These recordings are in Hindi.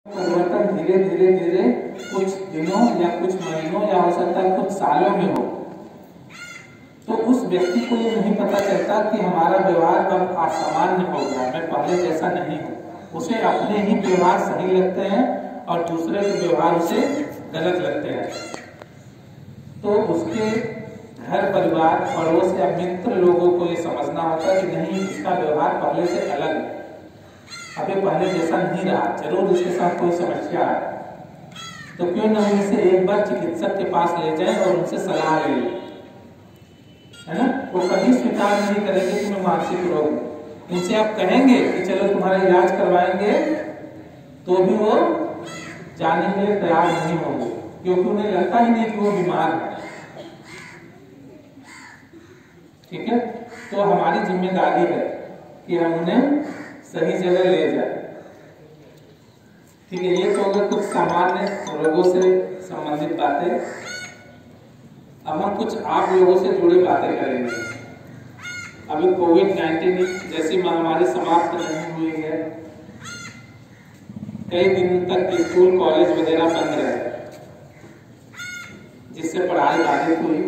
परिवर्तन धीरे धीरे धीरे कुछ दिनों या कुछ महीनों या हो सकता है कुछ सालों में हो, तो उस व्यक्ति को ये नहीं पता चलता कि हमारा व्यवहार अब असामान्य हो गया, मैं पहले जैसा नहीं हूँ। उसे अपने ही व्यवहार सही लगते हैं और दूसरे के व्यवहार उसे गलत लगते हैं। तो उसके घर परिवार पड़ोस या मित्र लोगों को ये समझना होता है कि नहीं, इसका व्यवहार पहले से अलग है, अभी पहले जैसा नहीं रहा, जरूर इसके साथ कोई समस्या है। तो क्यों न उनसे एक बार चिकित्सक के पास ले जाएं और उनसे सलाह ले लें, है ना। वो कभी स्वीकार नहीं करेंगे कि मैं मानसिक रोग हूं। उनसे आप कहेंगे कि चलो तुम्हारा इलाज करवाएंगे, तो भी वो जाने के लिए तैयार नहीं होंगे, क्योंकि उन्हें लगता ही नहीं कि वो बीमार है। ठीक है, तो हमारी जिम्मेदारी है कि हम उन्हें सही जगह ले जाए। ठीक है, ये तो अगर कुछ सामान्य रोगों से संबंधित बातें। अब हम कुछ आप लोगों से जुड़ी बातें करेंगे। अभी कोविड-19 जैसी महामारी समाप्त नहीं हुई है, कई दिन तक स्कूल कॉलेज वगैरह बंद रहे, जिससे पढ़ाई बाधित हुई।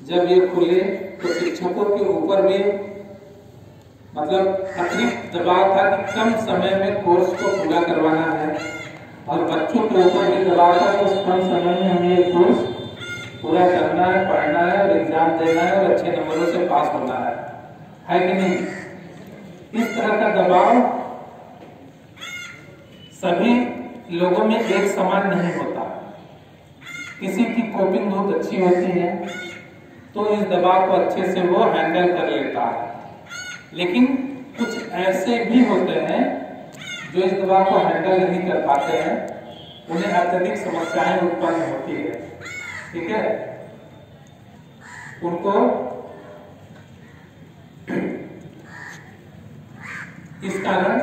जब ये खुले तो शिक्षकों के ऊपर भी मतलब अतिरिक्त दबाव था कि कम समय में कोर्स को पूरा करवाना है, और बच्चों के ऊपर भी दबाव था कि उस कम समय में हमें ये कोर्स पूरा करना है, पढ़ना है और एग्जाम देना है और अच्छे नंबरों से पास होना है कि नहीं। इस तरह का दबाव सभी लोगों में एक समान नहीं होता। किसी की कोपिंग बहुत अच्छी होती है तो इस दबाव को अच्छे से वो हैंडल कर लेता है, लेकिन कुछ ऐसे भी होते हैं जो इस दबाव को हैंडल नहीं कर पाते हैं, उन्हें अत्यधिक समस्याएं उत्पन्न होती है। ठीक है, उनको इस कारण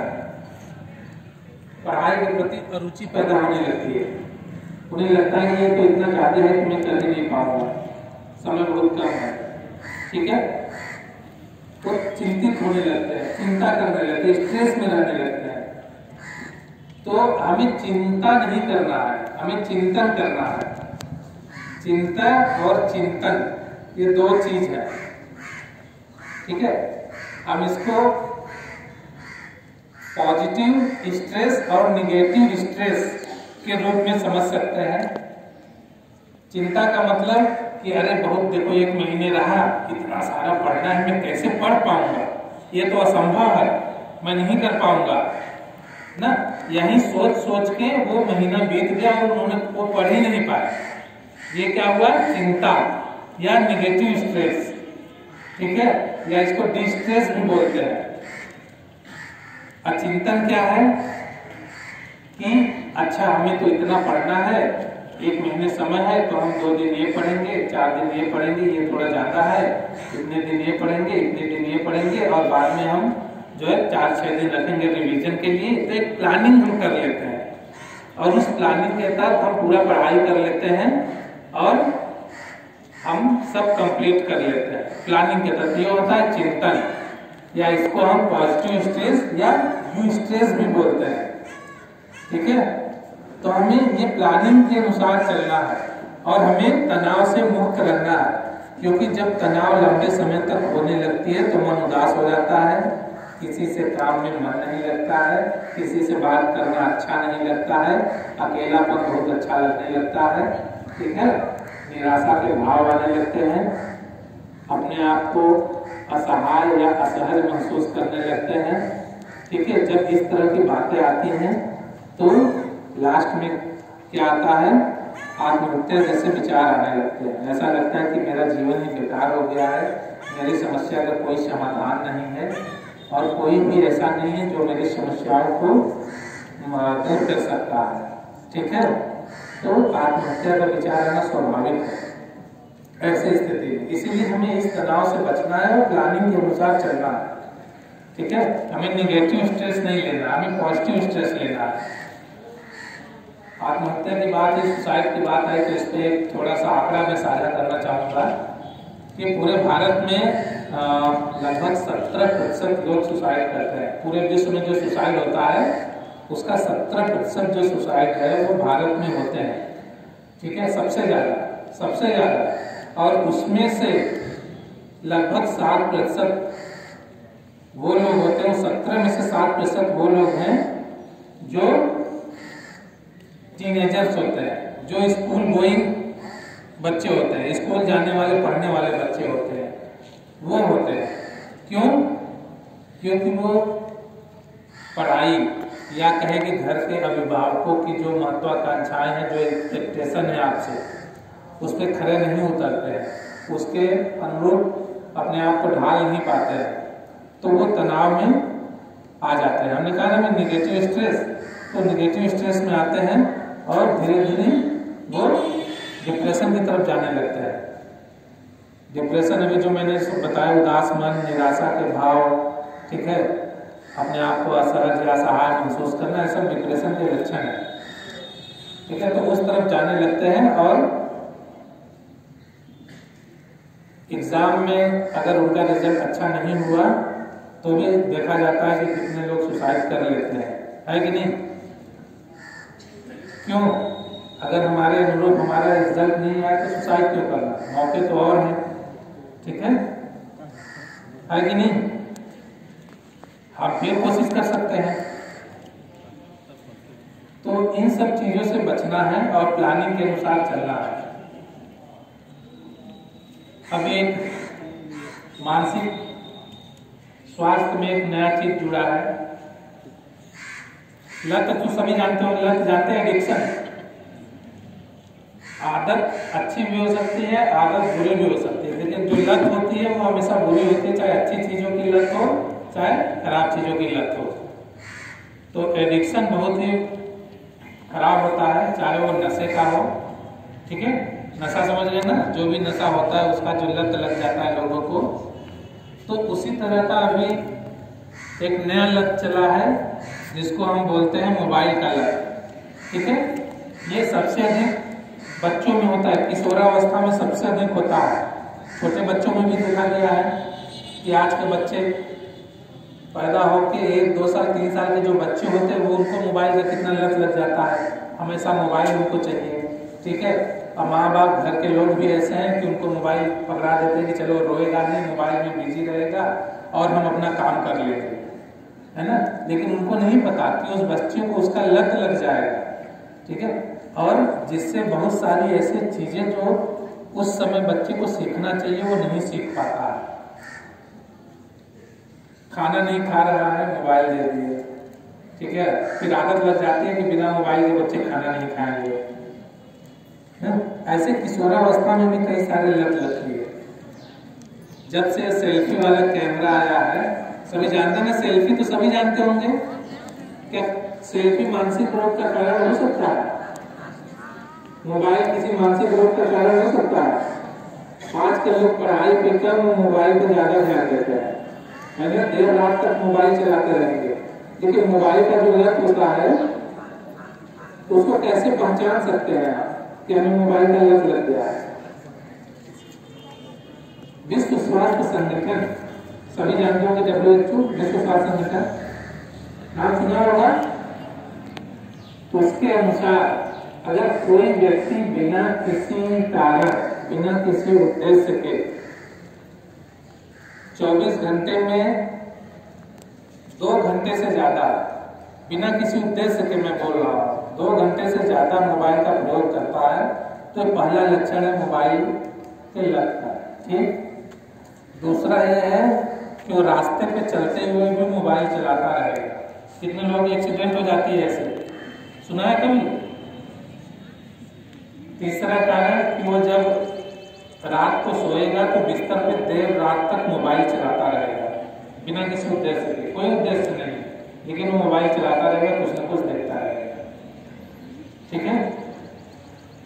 पढ़ाई के प्रति अरुचि पैदा होने लगती है। उन्हें लगता है कि ये तो इतना ज्यादा है कि मैं कर ही नहीं पाऊंगा, समय बहुत कम है। ठीक है, तो चिंतित होने लगते हैं, चिंता करने लगते हैं, स्ट्रेस में रहने लगते हैं। तो हमें चिंता नहीं करना है, हमें चिंतन करना है। चिंता और चिंतन ये दो चीज है। ठीक है, हम इसको पॉजिटिव स्ट्रेस और निगेटिव स्ट्रेस के रूप में समझ सकते हैं। चिंता का मतलब कि अरे बहुत देखो, एक महीने रहा, इतना सारा पढ़ना है, मैं कैसे पढ़ पाऊंगा, ये तो असंभव है, मैं नहीं कर पाऊंगा ना। यही सोच सोच के वो महीना बीत गया और उन्होंने वो पढ़ ही नहीं पाया। ये क्या हुआ? चिंता या निगेटिव स्ट्रेस। ठीक है, या इसको डिस्ट्रेस भी बोलते हैं। अचिंतन क्या है कि अच्छा हमें तो इतना पढ़ना है, एक महीने समय है तो हम 2 दिन ये पढ़ेंगे, 4 दिन ये पढ़ेंगे, ये थोड़ा ज्यादा है, इतने दिन ये पढ़ेंगे, इतने दिन ये पढ़ेंगे, और बाद में हम जो है 4-6 दिन रखेंगे रिवीजन के लिए। तो एक प्लानिंग हम कर लेते हैं और उस प्लानिंग के तहत हम पूरा पढ़ाई कर लेते हैं और हम सब कंप्लीट कर लेते हैं। प्लानिंग के तहत ये होता है चिंतन, या इसको हम पॉजिटिव स्ट्रेस या यू स्ट्रेस भी बोलते हैं। ठीक है, तो हमें ये प्लानिंग के अनुसार चलना है और हमें तनाव से मुक्त रहना है, क्योंकि जब तनाव लंबे समय तक होने लगती है तो मन उदास हो जाता है, किसी से काम में मन नहीं लगता है, किसी से बात करना अच्छा नहीं लगता है, अकेलापन बहुत अच्छा लगने लगता है। ठीक है, निराशा के भाव आने लगते हैं, अपने आप को असहाय या असहज महसूस करने लगते हैं। ठीक है, जब इस तरह की बातें आती हैं तो लास्ट में क्या आता है? आत्महत्या जैसे विचार आने लगते हैं। ऐसा लगता है कि मेरा जीवन ही बेकार हो गया है, मेरी समस्या का कोई समाधान नहीं है और कोई भी ऐसा नहीं है जो मेरी समस्याओं को दूर कर सकता है। ठीक है, तो आत्महत्या का विचार आना स्वाभाविक है ऐसी स्थिति में। इसीलिए हमें इस तनाव से बचना है और प्लानिंग के अनुसार चलना है। ठीक है, हमें निगेटिव स्ट्रेस नहीं लेना, हमें पॉजिटिव स्ट्रेस लेना है। आत्महत्या की बात है, सुसाइड की बात है, तो इस पे थोड़ा सा आंकड़ा मैं साझा करना चाहूँगा कि पूरे भारत में लगभग 17% लोग सुसाइड करते हैं। पूरे विश्व में जो सुसाइड होता है उसका 70% जो सुसाइड है वो भारत में होते हैं, ठीक है, सबसे ज्यादा। और उसमें से लगभग 60% वो लोग होते हैं, 17 में से 60% वो लोग हैं जो टीनेजर्स होते हैं, जो स्कूल गोइंग बच्चे होते हैं, स्कूल जाने वाले पढ़ने वाले बच्चे होते हैं, वो होते हैं। क्यों? क्योंकि वो पढ़ाई या कहे कि घर के अभिभावकों की जो महत्वाकांक्षाएं हैं, जो एक्सपेक्टेशन है आपसे, उस पर खरे नहीं उतरते हैं, उसके अनुरूप अपने आप को ढाल नहीं पाते हैं, तो वो तनाव में आ जाते हैं। हमने कहा ना नेगेटिव स्ट्रेस, तो नेगेटिव स्ट्रेस में आते हैं और धीरे धीरे वो डिप्रेशन की तरफ जाने लगते हैं। डिप्रेशन अभी जो मैंने बताया, उदास मन, निराशा के भाव, ठीक है, अपने आप को असहज या असहाय महसूस करना, ये सब डिप्रेशन के लक्षण है, ठीक है। तो उस तरफ जाने लगते हैं और एग्जाम में अगर उनका रिजल्ट अच्छा नहीं हुआ तो भी देखा जाता है कि कितने लोग सुसाइड कर लेते हैं, है कि नहीं? क्यों? अगर हमारे अनुरूप हमारा रिजल्ट नहीं आया तो सुसाइड क्यों करना? मौके तो और हैं, ठीक है कि नहीं? आप फिर कोशिश कर सकते हैं। तो इन सब चीजों से बचना है और प्लानिंग के अनुसार चलना है। अब एक मानसिक स्वास्थ्य में एक नया चीज जुड़ा है, लत। तो सभी जानते हो, लत जानते हैं, एडिक्शन। आदत अच्छी भी हो सकती है, आदत बुरी भी हो सकती है, लेकिन जो लत होती है वो हमेशा बुरी होती है, चाहे अच्छी चीजों की लत हो चाहे खराब चीजों की लत हो। तो एडिक्शन बहुत ही खराब होता है, चाहे वो नशे का हो, ठीक है, नशा समझ गए ना, जो भी नशा होता है उसका जो लत लग जाता है लोगों को। तो उसी तरह का अभी एक नया लत चला है जिसको हम बोलते हैं मोबाइल का लत, ठीक है। ये सबसे अधिक बच्चों में होता है, किशोरावस्था में सबसे अधिक होता है। छोटे बच्चों में भी देखा गया है कि आज के बच्चे पैदा होकर 1, 2 साल, 3 साल के जो बच्चे होते हैं वो उनको मोबाइल का कितना लत लग जाता है, हमेशा मोबाइल उनको चाहिए, ठीक है। और माँ बाप घर के लोग भी ऐसे हैं कि उनको मोबाइल पकड़ा देते हैं कि चलो रोएगा नहीं, मोबाइल में बिजी रहेगा और हम अपना काम कर लेंगे, है ना। लेकिन उनको नहीं पता कि उस बच्चे को उसका लत लग जाएगा, ठीक है। और जिससे बहुत सारी ऐसी चीजें जो उस समय बच्चे को सीखना चाहिए वो नहीं सीख पाता है। खाना नहीं खा रहा है, मोबाइल दे दिए, ठीक है, फिर आदत लग जाती है कि बिना मोबाइल के बच्चे खाना नहीं खाएंगे। ऐसे किशोरावस्था में भी कई सारे लत लगती है। जब से सेल्फी वाला कैमरा आया है, सभी जानते हैं ना, सेल्फी तो सभी जानते होंगे, क्या सेल्फी मानसिक रोग का कारण हो सकता है? मोबाइल किसी मानसिक रोग का कारण हो सकता है? आज के लोग पढ़ाई पे कम, मोबाइल पे ज्यादा ध्यान देते हैं, है ना, देर रात तक मोबाइल चलाते रहेंगे। लेकिन मोबाइल का जो लत होता है उसको कैसे पहचान सकते हैं आप कि हमें मोबाइल का लत लग गया है? विश्व स्वास्थ्य संगठन, सभी जानते होंगे, WHO, विश्व स्वास्थ्य संगठन, नाम सुना होगा। तो उसके अनुसार अगर कोई व्यक्ति बिना किसी कारण, बिना किसी उद्देश्य के 24 घंटे में 2 घंटे से ज्यादा, बिना किसी उद्देश्य के मैं बोल रहा हूँ, 2 घंटे से ज्यादा मोबाइल का प्रयोग करता है, तो पहला लक्षण है मोबाइल के लत का, ठीक। दूसरा यह है कि वो रास्ते पे चलते हुए भी मोबाइल चलाता रहेगा। कितने लोग एक्सीडेंट हो जाती है ऐसे, सुना है कभी? तीसरा कारण कि वो जब रात को सोएगा तो बिस्तर पे देर रात तक मोबाइल चलाता रहेगा, बिना किसी उद्देश्य के, कोई उद्देश्य नहीं, लेकिन वो मोबाइल चलाता रहेगा, कुछ न कुछ देखता रहेगा, ठीक है।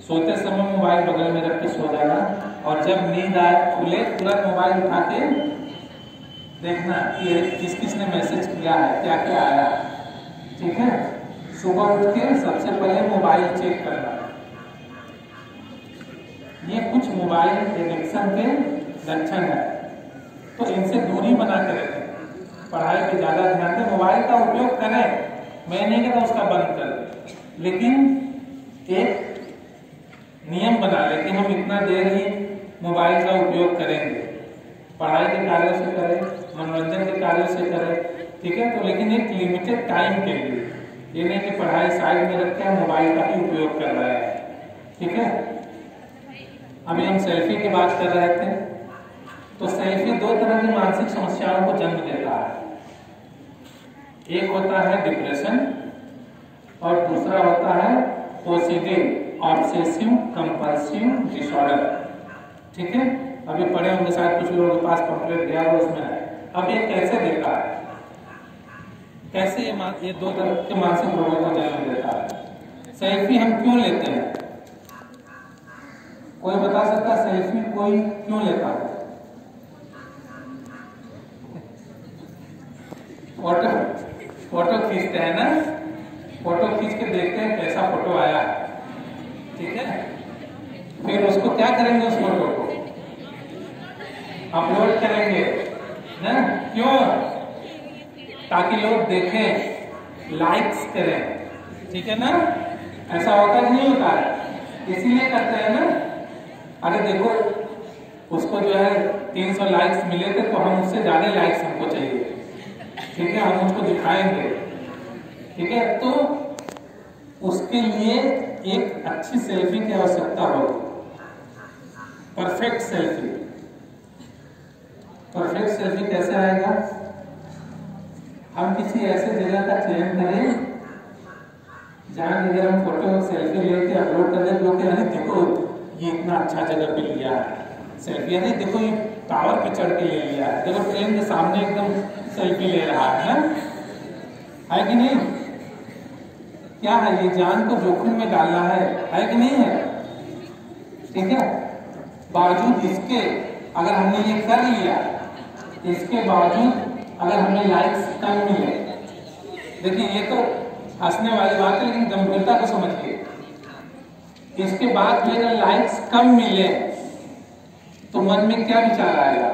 सोते समय मोबाइल बगल में रख के सो जाना, और जब नींद आए खुले तुरंत मोबाइल उठा के देखना कि किस किसने मैसेज किया है, क्या क्या आया, ठीक है। सुबह उठ के सबसे पहले मोबाइल चेक करना। ये कुछ मोबाइल एडिक्शन के लक्षण है, तो इनसे दूरी बना के रखें। पढ़ाई पे ज्यादा ध्यान दें, मोबाइल का उपयोग करें मैं नहीं कहता उसका बंद कर दे, लेकिन एक नियम बना ले कि हम इतना देर ही मोबाइल का उपयोग करेंगे, पढ़ाई के कार्यों से करें, मनोरंजन के कार्यों से करें, ठीक है। तो लेकिन एक लिमिटेड टाइम के लिए, ये नहीं कि पढ़ाई साइड में रख के हम मोबाइल का ही उपयोग कर रहे हैं, ठीक है। अभी हम सेल्फी की बात कर रहे थे, तो सेल्फी दो तरह की मानसिक समस्याओं को जन्म देता है। एक होता है डिप्रेशन और दूसरा होता है ओसीडी, ऑब्सेसिव कंपल्सिव डिसऑर्डर, ठीक है। अभी पढ़े होंगे शायद कुछ लोगों के पास पंपलेट गया हो, उसमें है। अब ये कैसे देता है, कैसे ये दो तरह के मानसिक रोगों को जन्म देता है। सेल्फी हम क्यों लेते हैं, कोई बता सकता है सेल्फी कोई क्यों लेता है? फोटो खींचते हैं ना, फोटो खींच के देखते हैं कैसा फोटो आया है, ठीक है। फिर उसको क्या करेंगे, उस फोटो को अपलोड करेंगे ना, क्यों? ताकि लोग देखें, लाइक्स करें, ठीक है ना। ऐसा होता नहीं होता है, इसीलिए करते हैं ना। अरे देखो उसको जो है 300 लाइक्स मिले थे, तो हम उससे ज्यादा लाइक्स हमको चाहिए, ठीक है, हम उसको दिखाएंगे, ठीक है। तो उसके लिए एक अच्छी सेल्फी की आवश्यकता होगी, परफेक्ट सेल्फी। परफेक्ट सेल्फी कैसे आएगा? हम किसी ऐसे जगह का चयन करें जहां अगर हम फोटो सेल्फी लेके अपलोड कर दें, तो क्या देखो ये इतना अच्छा जगह पे लिया है सेल्फी, नहीं देखो ये टावर पे चढ़ के ले लिया है, देखो ट्रेन के सामने एकदम सेल्फी ले रहा है कि नहीं? क्या है, ये जान को जोखिम में डालना है कि नहीं है, ठीक है। बावजूद इसके अगर हमने ये कर लिया, इसके बावजूद अगर हमें लाइक्स कम मिले, देखिए ये तो हंसने वाली बात है, लेकिन गंभीरता को समझिए। इसके बाद भी अगर लाइक्स कम मिले तो मन में क्या विचार आएगा?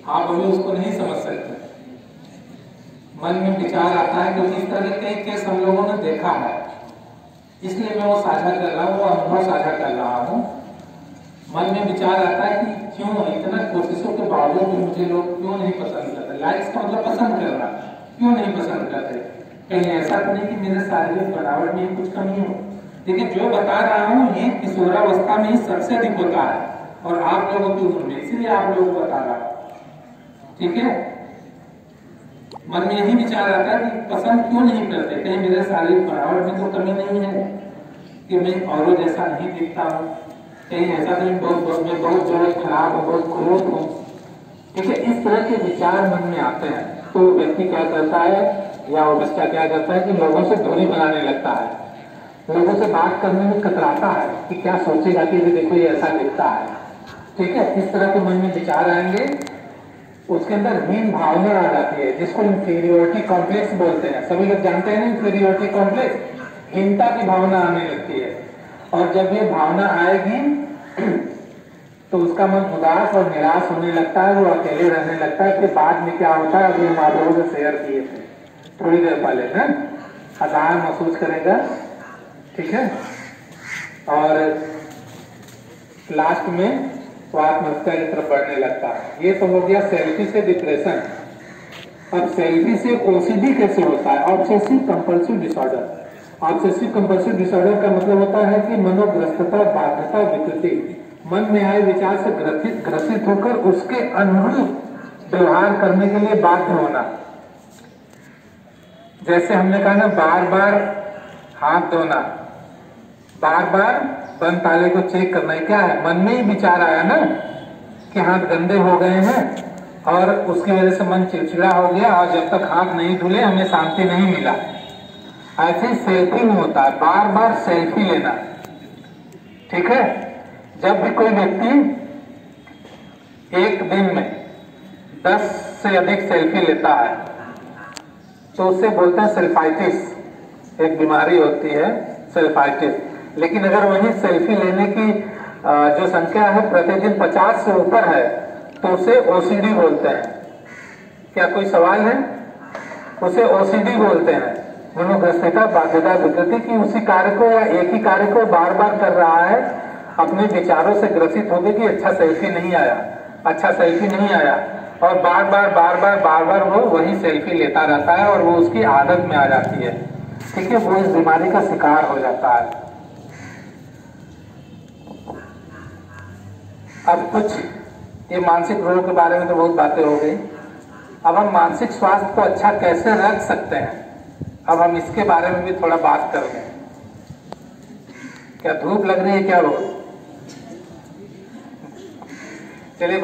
आप अभी उसको नहीं समझ सकते। मन में विचार आता है, क्योंकि इस तरह के कई केस हम लोगों ने देखा है, इसलिए मैं वो साझा कर रहा हूँ, वो अनुभव साझा कर रहा हूँ। मन में विचार आता है कि क्यों इतना कोशिशों के बावजूद भी मुझे लोग क्यों नहीं पसंद करते, लाइक्स का मतलब पसंद करना, क्यों नहीं पसंद करते? कहीं ऐसा तो नहीं कि मेरे शारीरिक बनावट में कुछ कमी हो? देखिए जो बता रहा हूँ ये किशोरावस्था में ही सबसे अधिक होता है, और आप लोगों की उम्र में, इसीलिए आप लोगों को बता रहा हूँ, ठीक है। मन में यही विचार आता है कि पसंद क्यों नहीं करते, कहीं मेरे शारीरिक बनावट में तो कमी नहीं है कि मैं औरों जैसा नहीं दिखता हूँ, कहीं ऐसा नहीं बहुत जो खराब हो, बहुत क्रोध हो, ठीक है। इस तरह के विचार मन में आते हैं, तो व्यक्ति क्या करता है या वो बच्चा क्या करता है कि लोगों से दूरी बनाने लगता है, लोगों से बात करने में कतराता है कि क्या सोचेगा कि देखो ये ऐसा दिखता है, ठीक है। इस तरह के मन में विचार आएंगे, उसके अंदर हीन भावना आ जाती है, जिसको इंफीरियोरिटी कॉम्प्लेक्स बोलते हैं। सभी लोग जानते हैं ना इंफीरियोरिटी कॉम्प्लेक्स, हीनता की भावना आने लगती है। और जब ये भावना आएगी तो उसका मन उदास और निराश होने लगता है, वो अकेले रहने लगता है। फिर बाद में क्या होता है, अभी हम आप लोगों से शेयर किए थे थोड़ी देर पहले, है हताश महसूस करेगा, ठीक है। और लास्ट में वो आत्महत्या की तरफ बढ़ने लगता है। ये तो हो गया सेल्फी से डिप्रेशन। अब सेल्फी से ओसीडी कैसे होता है, obsessive compulsive disorder. Obsessive compulsive disorder का मतलब होता है कि मनोग्रस्तता, बाध्यता, विकृति, मन में आए विचार से ग्रसित होकर उसके अनुरूप व्यवहार करने के लिए बाध्य होना। जैसे हमने कहा ना, बार बार हाथ धोना, बार बार बंद ताले को चेक करना, क्या है, मन में ही विचार आया ना कि हाथ गंदे हो गए हैं और उसकी वजह से मन चिड़चिड़ा हो गया, और जब तक हाथ नहीं धुले हमें शांति नहीं मिला। ऐसे सेल्फी में होता है, बार बार सेल्फी लेना, ठीक है। जब भी कोई व्यक्ति एक दिन में 10 से अधिक सेल्फी लेता है तो उससे बोलते हैं सेल्फाइटिस, एक बीमारी होती है सेल्फाइटिस। लेकिन अगर वही सेल्फी लेने की जो संख्या है प्रतिदिन 50 से ऊपर है तो उसे ओसीडी बोलते हैं, क्या कोई सवाल है? उसे ओसीडी बोलते हैं, मनोग्रसिता बाध्यता विकृति, की उसी कार्य को या एक ही कार्य को बार बार कर रहा है, अपने विचारों से ग्रसित होकर कि अच्छा सेल्फी नहीं आया, अच्छा सेल्फी नहीं आया, और बार बार वो वही सेल्फी लेता रहता है और वो उसकी आदत में आ जाती है। ठीक है, वो इस बीमारी का शिकार हो जाता है। अब कुछ ये मानसिक रोग के बारे में तो बहुत बातें हो गई। अब हम मानसिक स्वास्थ्य को अच्छा कैसे रख सकते हैं, अब हम इसके बारे में भी थोड़ा बात कर लें। क्या धूप लग रही है क्या? रोज चलिए